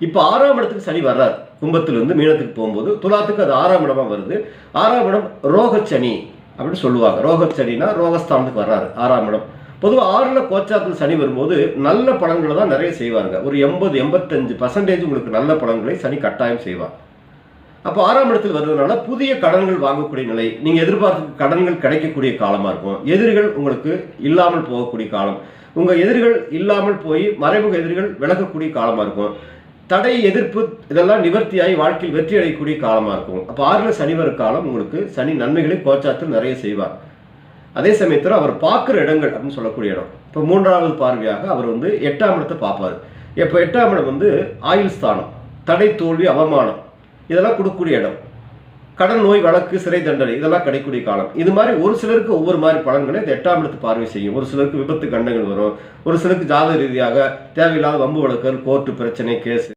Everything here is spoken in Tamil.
இப்போ 6ஆம் இடத்துக்கு சனி வர்றார். கும்பத்திலிருந்து மீனத்துக்கு போகும்போது துலாத்துக்கு அது 6ஆம் இடமா வருது. 6ஆம் இடம் ரோகச்சனி அப்படின்னு சொல்லுவாங்க. ரோகச்சனினா ரோகஸ்தானத்துக்கு வர்றாரு 6ஆம் இடம். பொதுவாக 6ல் கோச்சாரத்தில் சனி வரும்போது நல்ல பலன்களை தான் நிறைய செய்வாங்க. ஒரு 80-85% உங்களுக்கு நல்ல பலன்களை சனி கட்டாயம் செய்வார். அப்போ 6ஆம் இடத்தில் வருவதனால புதிய கடன்கள் வாங்கக்கூடிய நிலை, நீங்கள் எதிர்பார்த்த கடன்கள் கிடைக்கக்கூடிய காலமாக இருக்கும். எதிரிகள் உங்களுக்கு இல்லாமல் போகக்கூடிய காலம், உங்கள் எதிரிகள் இல்லாமல் போய் மறைமுக எதிரிகள் விலகக்கூடிய காலமாக இருக்கும். தடை எதிர்ப்பு இதெல்லாம் நிவர்த்தியாகி வாழ்க்கையில் வெற்றி அடையக்கூடிய காலமாக இருக்கும். அப்போ 6ல் சனி வரும் காலம் உங்களுக்கு சனி நன்மைகளை கோச்சாரத்தில் நிறைய செய்வார். அதே சமயத்தில் அவர் பார்க்குற இடங்கள் அப்படின்னு சொல்லக்கூடிய இடம், இப்போ 3வது பார்வையாக அவர் 8ஆம் இடத்தை பார்ப்பார். இப்போ 8ஆம் இடம் ஆயுள் ஸ்தானம், தடை தோல்வி அவமானம் இதெல்லாம் கொடுக்கக்கூடிய இடம். கடன் நோய் வழக்கு சிறை தண்டனை இதெல்லாம் கிடைக்கக்கூடிய காலம். இது மாதிரி ஒரு சிலருக்கு ஒவ்வொரு மாதிரி பலன்களை இந்த 8ஆம் இடத்து பார்வை செய்யும். ஒரு சிலருக்கு விபத்து கண்டங்கள் வரும், ஒரு சிலருக்கு ஜாதக ரீதியாக தேவையில்லாத வம்பு வழக்குகள், கோர்ட்டு பிரச்சனை, கேஸ்